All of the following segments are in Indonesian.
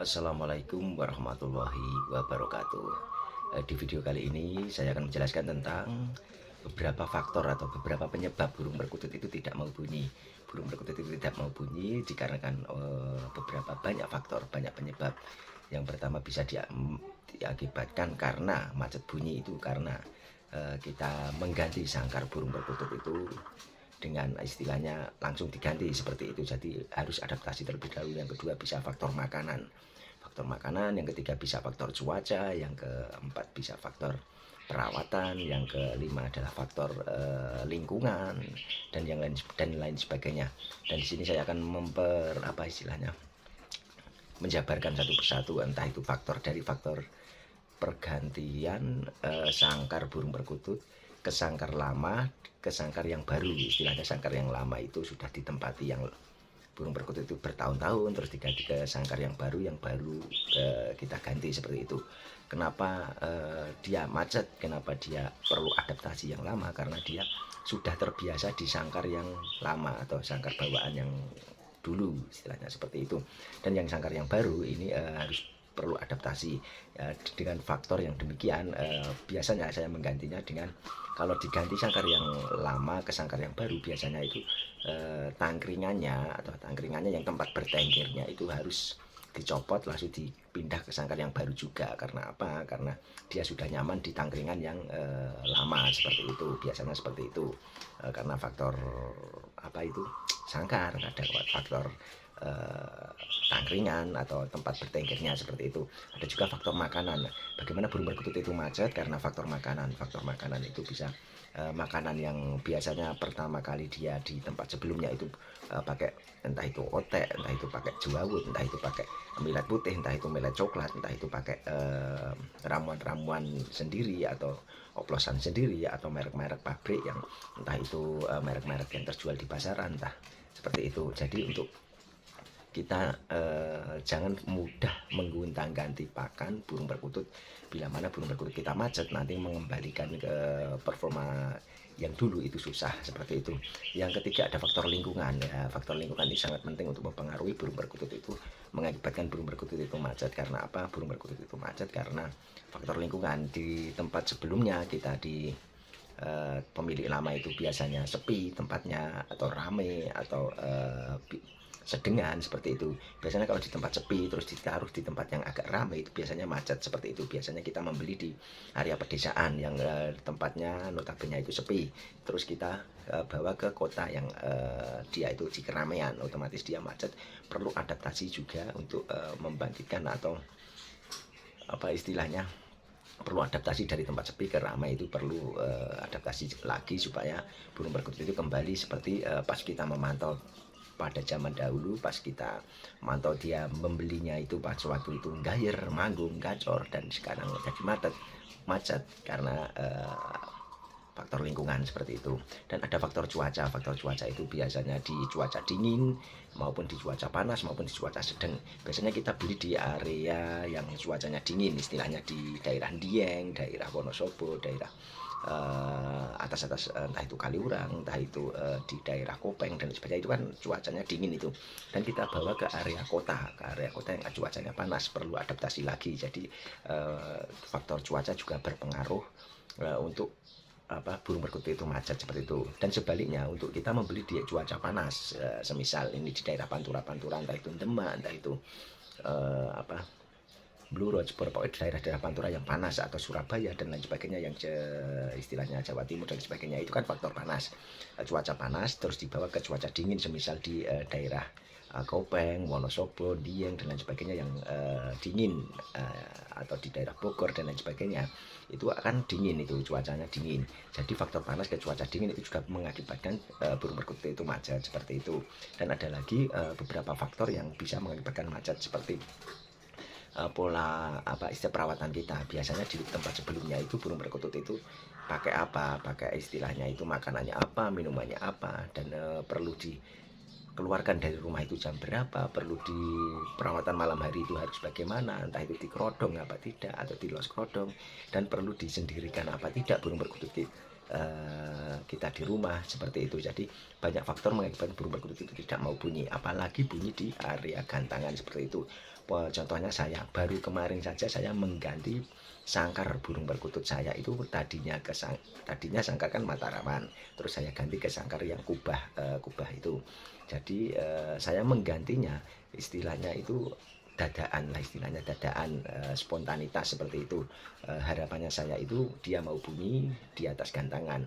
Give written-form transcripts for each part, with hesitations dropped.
Assalamualaikum warahmatullahi wabarakatuh. Di video kali ini saya akan menjelaskan tentang beberapa faktor atau beberapa penyebab burung perkutut itu tidak mau bunyi. Burung perkutut itu tidak mau bunyi dikarenakan beberapa banyak faktor, banyak penyebab. Yang pertama bisa diakibatkan karena macet bunyi, itu karena kita mengganti sangkar burung perkutut itu dengan istilahnya langsung diganti seperti itu, jadi harus adaptasi terlebih dahulu. Yang kedua bisa faktor makanan, yang ketiga bisa faktor cuaca, yang keempat bisa faktor perawatan, yang kelima adalah faktor lingkungan dan yang lain sebagainya. Dan di sini saya akan menjabarkan satu persatu, entah itu faktor dari faktor pergantian sangkar burung perkutut ke sangkar lama, ke sangkar yang baru. Istilahnya sangkar yang lama itu sudah ditempati yang burung perkutut itu bertahun-tahun, terus diganti ke sangkar yang baru kita ganti seperti itu. Kenapa dia macet, kenapa dia perlu adaptasi yang lama? Karena dia sudah terbiasa di sangkar yang lama atau sangkar bawaan yang dulu, istilahnya seperti itu. Dan yang sangkar yang baru ini harus perlu adaptasi. Dengan faktor yang demikian, biasanya saya menggantinya dengan, kalau diganti sangkar yang lama ke sangkar yang baru, biasanya itu tangkringannya yang tempat bertenggernya itu harus dicopot, langsung dipindah ke sangkar yang baru juga. Karena apa? Karena dia sudah nyaman di tangkringan yang lama, seperti itu. Biasanya seperti itu. Karena faktor sangkar, ada faktor tangkringan atau tempat bertenggernya seperti itu. Ada juga faktor makanan. Bagaimana burung perkutut itu macet? Karena faktor makanan. Faktor makanan itu bisa makanan yang biasanya pertama kali dia di tempat sebelumnya itu pakai, entah itu otek, entah itu pakai jawut, entah itu pakai millet putih, entah itu millet coklat, entah itu pakai ramuan-ramuan sendiri atau oplosan sendiri, atau merek-merek pabrik yang entah itu merek-merek yang terjual di pasaran, entah seperti itu. Jadi untuk kita jangan mudah menggontang-ganti pakan burung perkutut. Bila mana burung perkutut kita macet, nanti mengembalikan ke performa yang dulu itu susah, seperti itu. Yang ketiga ada faktor lingkungan. Ya, faktor lingkungan ini sangat penting untuk mempengaruhi burung perkutut itu, mengakibatkan burung perkutut itu macet. Karena apa burung perkutut itu macet? Karena faktor lingkungan. Di tempat sebelumnya kita di pemilik lama itu biasanya sepi tempatnya, atau rame, atau sedengan, seperti itu. Biasanya kalau di tempat sepi terus ditaruh di tempat yang agak ramai, itu biasanya macet, seperti itu. Biasanya kita membeli di area pedesaan yang tempatnya notabene itu sepi, terus kita bawa ke kota yang dia itu di keramaian, otomatis dia macet. Perlu adaptasi juga untuk membangkitkan, atau istilahnya perlu adaptasi dari tempat sepi ke ramai. Itu perlu adaptasi lagi supaya burung perkutut itu kembali seperti pas kita memantau pada zaman dahulu. Pas kita mantau dia membelinya itu pas waktu itu gayer, manggung, gacor, dan sekarang jadi macet karena faktor lingkungan, seperti itu. Dan ada faktor cuaca. Faktor cuaca itu biasanya di cuaca dingin maupun di cuaca panas maupun di cuaca sedang. Biasanya kita beli di area yang cuacanya dingin, istilahnya di daerah Dieng, daerah Wonosobo, daerah atas entah itu Kaliurang, entah itu di daerah Kopeng dan sebagainya. Itu kan cuacanya dingin itu, dan kita bawa ke area kota, yang cuacanya panas. Perlu adaptasi lagi. Jadi faktor cuaca juga berpengaruh untuk burung perkutut itu macet, seperti itu. Dan sebaliknya, untuk kita membeli di cuaca panas, semisal ini di daerah Pantura, entah itu Demak, entah itu Blue Roach, pokoknya daerah-daerah Pantura yang panas, atau Surabaya dan lain sebagainya, yang istilahnya Jawa Timur dan sebagainya, itu kan faktor panas, cuaca panas, terus dibawa ke cuaca dingin, semisal di daerah Kopeng, Wonosobo, Dieng dan lain sebagainya yang dingin, atau di daerah Bogor dan lain sebagainya, itu akan dingin, itu cuacanya dingin. Jadi faktor panas ke cuaca dingin itu juga mengakibatkan burung perkutut itu macet, seperti itu. Dan ada lagi beberapa faktor yang bisa mengakibatkan macet, seperti pola perawatan kita. Biasanya di tempat sebelumnya itu burung perkutut itu pakai istilahnya itu makanannya apa, minumannya apa, dan perlu dikeluarkan dari rumah itu jam berapa, perlu di perawatan malam hari itu harus bagaimana, entah itu di kerodong apa tidak, atau di los kerodong, dan perlu disendirikan apa tidak burung perkutut kita di rumah seperti itu. Jadi banyak faktor mengakibatkan burung perkutut itu tidak mau bunyi, apalagi bunyi di area gantangan seperti itu. Contohnya saya baru kemarin saja saya mengganti sangkar burung perkutut saya itu. Tadinya sangkar kan Mataraman, terus saya ganti ke sangkar yang kubah itu. Jadi saya menggantinya istilahnya itu dadaan lah, istilahnya dadaan, spontanitas seperti itu. Harapannya saya itu dia mau bunyi di atas gantangan,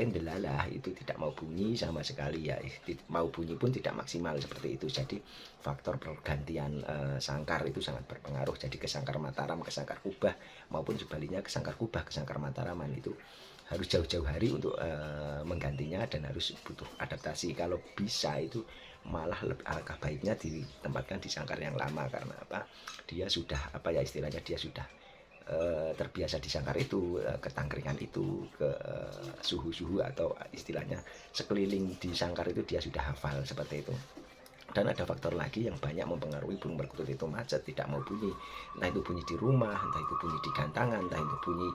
ndelalah itu tidak mau bunyi sama sekali ya, mau bunyi pun tidak maksimal seperti itu. Jadi faktor pergantian sangkar itu sangat berpengaruh. Jadi ke sangkar Mataram ke sangkar kubah, maupun sebaliknya ke sangkar kubah ke sangkar Mataraman, itu harus jauh-jauh hari untuk menggantinya dan harus butuh adaptasi. Kalau bisa itu malah alangkah baiknya ditempatkan di sangkar yang lama, karena apa, dia sudah apa ya istilahnya, dia sudah terbiasa di sangkar itu, ketangkringan itu, ke suhu-suhu atau istilahnya sekeliling di sangkar itu dia sudah hafal seperti itu. Dan ada faktor lagi yang banyak mempengaruhi burung perkutut itu macet, tidak mau bunyi. Entah itu bunyi di rumah, entah itu bunyi di gantangan, entah itu bunyi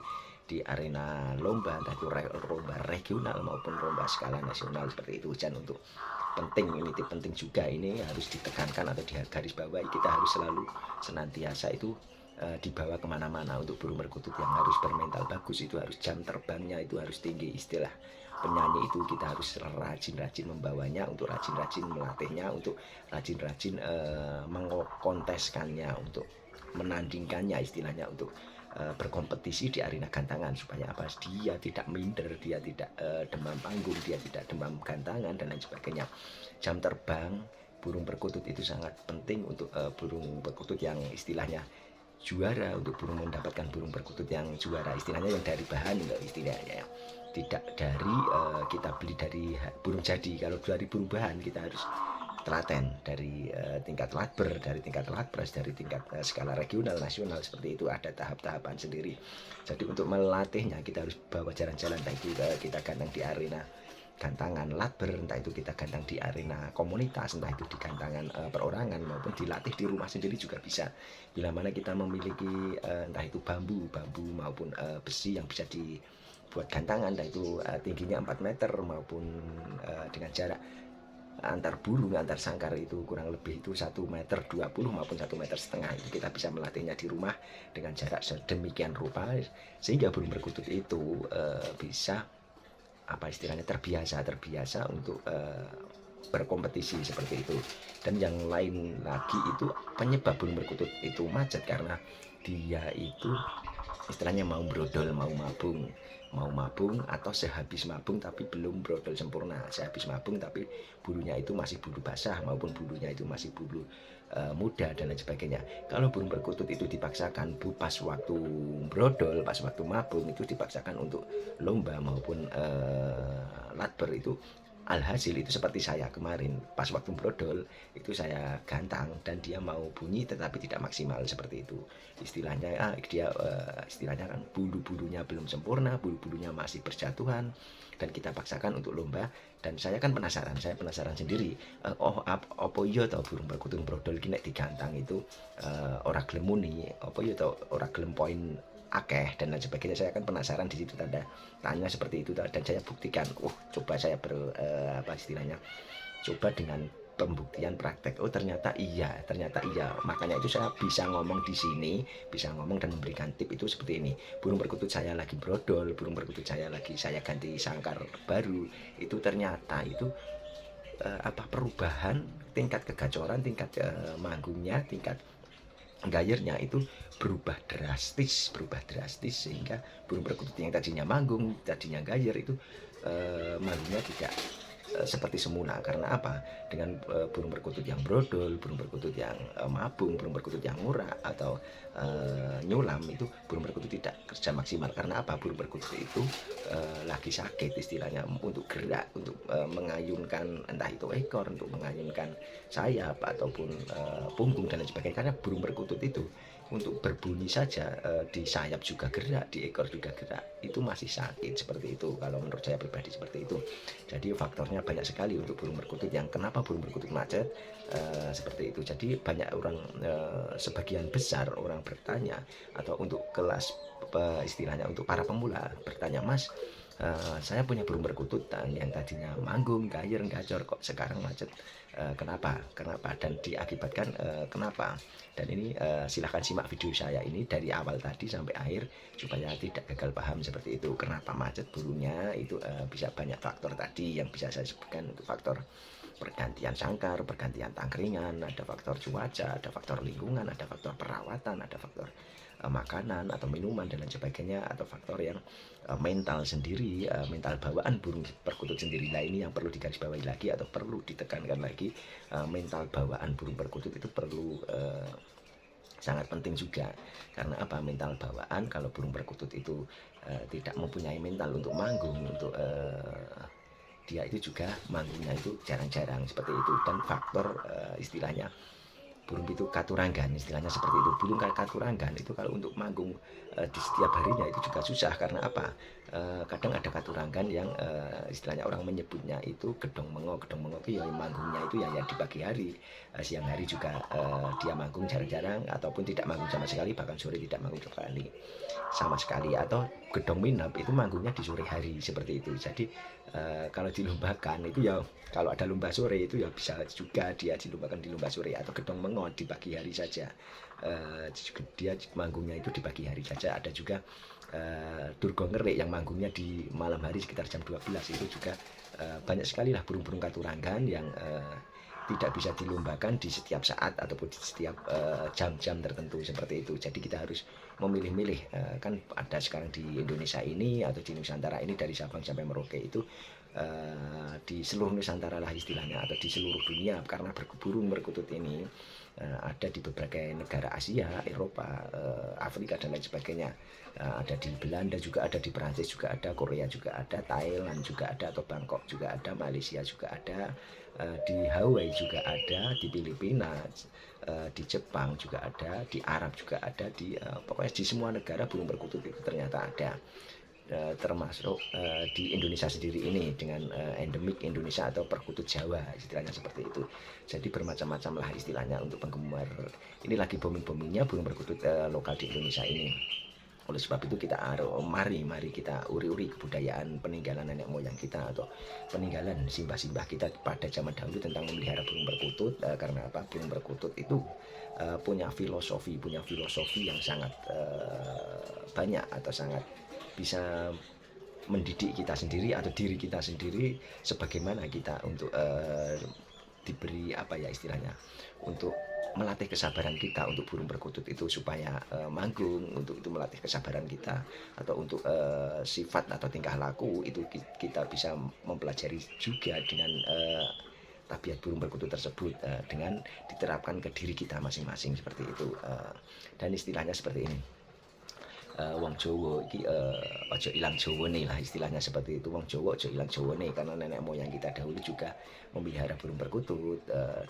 di arena lomba, entah itu lomba regional maupun lomba skala nasional seperti itu. Dan untuk penting, ini penting juga, ini harus ditekankan atau digarisbawahi, kita harus selalu senantiasa itu dibawa kemana-mana. Untuk burung perkutut yang harus bermental bagus itu harus jam terbangnya itu harus tinggi. Istilah penyanyi itu kita harus rajin-rajin membawanya, untuk rajin-rajin melatihnya, untuk rajin-rajin mengkonteskannya, untuk menandingkannya istilahnya, untuk berkompetisi di arena gantangan, supaya apa, dia tidak minder, dia tidak demam panggung, dia tidak demam gantangan dan lain sebagainya. Jam terbang burung perkutut itu sangat penting untuk burung perkutut yang istilahnya juara, untuk burung mendapatkan burung perkutut yang juara, istilahnya yang dari bahan, istilahnya tidak dari kita beli dari burung jadi. Kalau dari burung bahan kita harus telaten dari tingkat latber, dari tingkat latpres, dari tingkat skala regional, nasional, seperti itu. Ada tahap-tahapan sendiri. Jadi untuk melatihnya kita harus bawa jalan-jalan, entah itu kita gantang di arena gantangan latber, entah itu kita gantang di arena komunitas, entah itu di gantangan perorangan, maupun dilatih di rumah sendiri juga bisa. Bila mana kita memiliki entah itu bambu maupun besi yang bisa dibuat gantangan, entah itu tingginya 4 meter maupun dengan jarak antar burung, antar sangkar itu kurang lebih itu 1,20 meter maupun 1,5 meter, itu kita bisa melatihnya di rumah dengan jarak sedemikian rupa, sehingga burung perkutut itu bisa apa istilahnya terbiasa untuk berkompetisi seperti itu. Dan yang lain lagi itu penyebab burung perkutut itu macet, karena dia itu istilahnya mau brodol, mau mabung atau sehabis mabung tapi belum brodol sempurna. Sehabis mabung tapi bulunya itu masih bulu basah, maupun bulunya itu masih bulu muda dan lain sebagainya. Kalau burung perkutut itu dipaksakan pas waktu brodol, pas waktu mabung, itu dipaksakan untuk lomba maupun latber, itu alhasil itu seperti saya kemarin pas waktu brodol itu saya gantang dan dia mau bunyi tetapi tidak maksimal seperti itu. Istilahnya dia istilahnya kan bulu-bulunya belum sempurna, bulu-bulunya masih berjatuhan, dan kita paksakan untuk lomba. Dan saya kan saya penasaran sendiri, apa iya tau burung perkutut brodol ki nek digantang itu ora gelem muni, apa iya tau ora gelem poin akeh dan lain sebagainya. Saya kan penasaran di situ, tanya seperti itu, dan saya buktikan. Coba saya apa istilahnya, coba dengan pembuktian praktek. Ternyata iya. Makanya itu saya bisa ngomong di sini, bisa ngomong dan memberikan tip itu seperti ini. Burung perkutut saya lagi brodol, burung perkutut saya ganti sangkar baru, itu ternyata itu apa perubahan tingkat kegacoran, tingkat manggungnya, tingkat gayernya itu berubah drastis, sehingga burung perkutut yang tadinya manggung, tadinya gayer itu manggungnya tidak seperti semula. Karena apa? Dengan burung perkutut yang brodol, burung perkutut yang mabung, burung perkutut yang murah atau nyulam, itu burung perkutut tidak kerja maksimal. Karena apa? Burung perkutut itu lagi sakit istilahnya, untuk gerak, untuk mengayunkan entah itu ekor, untuk mengayunkan sayap ataupun punggung dan lain sebagainya. Karena burung perkutut itu untuk berbunyi saja di sayap juga gerak, di ekor juga gerak, itu masih sakit seperti itu. Kalau menurut saya pribadi seperti itu. Jadi faktornya banyak sekali untuk burung perkutut, yang kenapa burung perkutut macet seperti itu. Jadi banyak orang, sebagian besar orang bertanya, atau untuk kelas istilahnya untuk para pemula bertanya, Mas, Saya punya burung perkutut yang tadinya manggung, gayer, gacor, kok sekarang macet. Kenapa? Kenapa? Dan diakibatkan kenapa? Dan ini silahkan simak video saya ini dari awal tadi sampai akhir supaya tidak gagal paham seperti itu. Kenapa macet burungnya itu bisa banyak faktor tadi yang bisa saya sebutkan. Untuk faktor pergantian sangkar, pergantian tangkringan, ada faktor cuaca, ada faktor lingkungan, ada faktor perawatan, ada faktor makanan atau minuman dan lain sebagainya, atau faktor yang mental sendiri, mental bawaan burung perkutut sendiri. Nah, ini yang perlu digarisbawahi lagi atau perlu ditekankan lagi. Mental bawaan burung perkutut itu perlu sangat penting juga. Karena apa? Mental bawaan, kalau burung perkutut itu tidak mempunyai mental untuk manggung, untuk dia itu juga manggungnya itu jarang-jarang seperti itu. Dan faktor istilahnya burung itu katuranggan, istilahnya seperti itu. Burung katuranggan itu kalau untuk manggung di setiap harinya itu juga susah. Karena apa? Kadang ada katuranggan yang istilahnya orang menyebutnya itu gedong mengo. Gedong mengo itu ya manggungnya itu ya di pagi hari. Siang hari juga dia manggung jarang-jarang ataupun tidak manggung sama sekali, bahkan sore tidak manggung sama sekali. Atau gedong minap itu manggungnya di sore hari seperti itu. Jadi kalau dilombakan itu ya, kalau ada lomba sore itu ya bisa juga dia dilombakan di lomba sore. Atau gedong mengot di pagi hari saja, dia manggungnya itu di pagi hari saja. Ada juga durgo ngerik yang manggungnya di malam hari sekitar jam 12. Itu juga banyak sekali lah burung-burung katuranggan yang tidak bisa dilombakan di setiap saat ataupun di setiap jam-jam tertentu seperti itu. Jadi kita harus memilih-milih. Kan ada sekarang di Indonesia ini atau di Nusantara ini, dari Sabang sampai Merauke itu di seluruh Nusantara lah istilahnya, atau di seluruh dunia, karena burung perkutut ini ada di berbagai negara Asia, Eropa, Afrika dan lain sebagainya. Ada di Belanda juga ada, di Perancis juga ada, Korea juga ada, Thailand juga ada, atau Bangkok juga ada, Malaysia juga ada, di Hawaii juga ada, di Filipina, di Jepang juga ada, di Arab juga ada, di pokoknya di semua negara burung perkutut itu ternyata ada. Termasuk di Indonesia sendiri ini dengan endemik Indonesia atau perkutut Jawa istilahnya seperti itu. Jadi bermacam-macam lah istilahnya untuk penggemar. Ini lagi booming-boomingnya burung perkutut lokal di Indonesia ini. Oleh sebab itu kita mari kita uri-uri kebudayaan peninggalan nenek moyang kita atau peninggalan simbah-simbah kita pada zaman dahulu tentang memelihara burung perkutut. Karena apa? Burung perkutut itu punya filosofi yang sangat banyak, atau sangat bisa mendidik kita sendiri atau diri kita sendiri, sebagaimana kita untuk diberi apa ya istilahnya, untuk melatih kesabaran kita untuk burung perkutut itu supaya manggung. Untuk itu melatih kesabaran kita, atau untuk sifat atau tingkah laku itu kita bisa mempelajari juga dengan tabiat burung perkutut tersebut, dengan diterapkan ke diri kita masing-masing seperti itu. Dan istilahnya seperti ini, wong Jawa iki aja ilang Jawane lah istilahnya seperti itu. Wong Jawa aja ilang Jawane, karena nenek moyang kita dahulu juga memelihara burung perkutut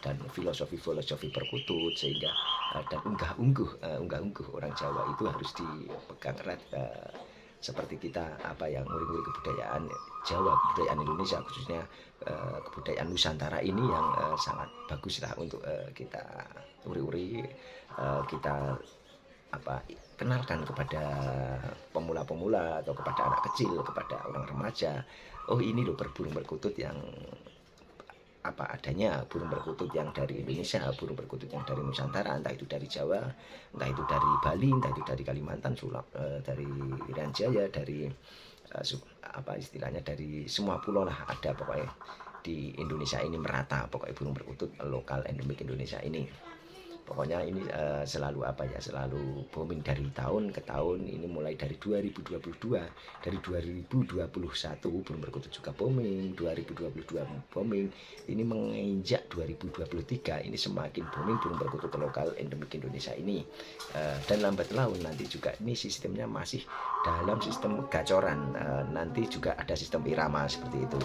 dan filosofi perkutut, sehingga dan unggah-ungguh orang Jawa itu harus dipegang erat, seperti kita apa yang nguri-nguri kebudayaan Jawa, kebudayaan Indonesia khususnya kebudayaan Nusantara ini yang sangat bagus lah untuk kita uri-uri, kita apa kenalkan kepada pemula-pemula atau kepada anak kecil, kepada orang remaja. Oh, ini loh burung perkutut yang apa adanya, burung perkutut yang dari Indonesia, burung perkutut yang dari Nusantara, entah itu dari Jawa, entah itu dari Bali, entah itu dari Kalimantan, dari Irian Jaya, dari apa istilahnya, dari semua pulau lah ada pokoknya di Indonesia ini merata. Pokoknya burung perkutut lokal endemik Indonesia ini pokoknya ini selalu apa ya, selalu booming dari tahun ke tahun. Ini mulai dari 2022, dari 2021 burung perkutut juga booming, 2022 booming, ini menginjak 2023 ini semakin booming burung perkutut lokal endemik Indonesia ini. Dan lambat laun nanti juga ini sistemnya masih dalam sistem gacoran, nanti juga ada sistem irama seperti itu.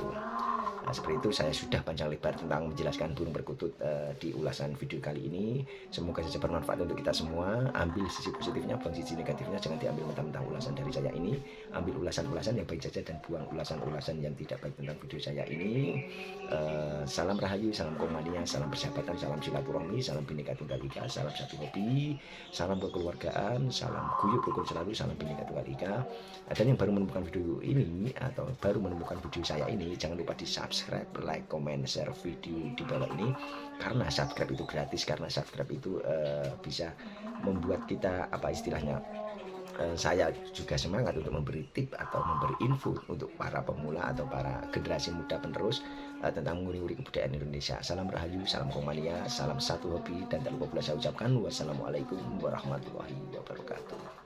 Seperti itu, saya sudah panjang lebar tentang menjelaskan burung perkutut di ulasan video kali ini. Semoga saja bermanfaat untuk kita semua. Ambil sisi positifnya, buang sisi negatifnya. Jangan diambil mentah-mentah ulasan dari saya ini. Ambil ulasan-ulasan yang baik saja dan buang ulasan-ulasan yang tidak baik tentang video saya ini. Salam Rahayu, salam Komania, salam persahabatan, salam silaturahmi, salam Bhinneka Tunggal Ika, salam satu hobi, salam kekeluargaan, salam guyub rukun selalu, salam Bhinneka Tunggal Ika. Dan yang baru menemukan video ini atau baru menemukan video saya ini, jangan lupa di subscribe, like, comment, share video di bawah ini, karena subscribe itu gratis, karena subscribe itu bisa membuat kita apa istilahnya, saya juga semangat untuk memberi tip atau memberi info untuk para pemula atau para generasi muda penerus tentang menguri-uri kebudayaan Indonesia. Salam Rahayu, salam Komania, salam satu hobi, dan tak lupa pula saya ucapkan wassalamualaikum warahmatullahi wabarakatuh.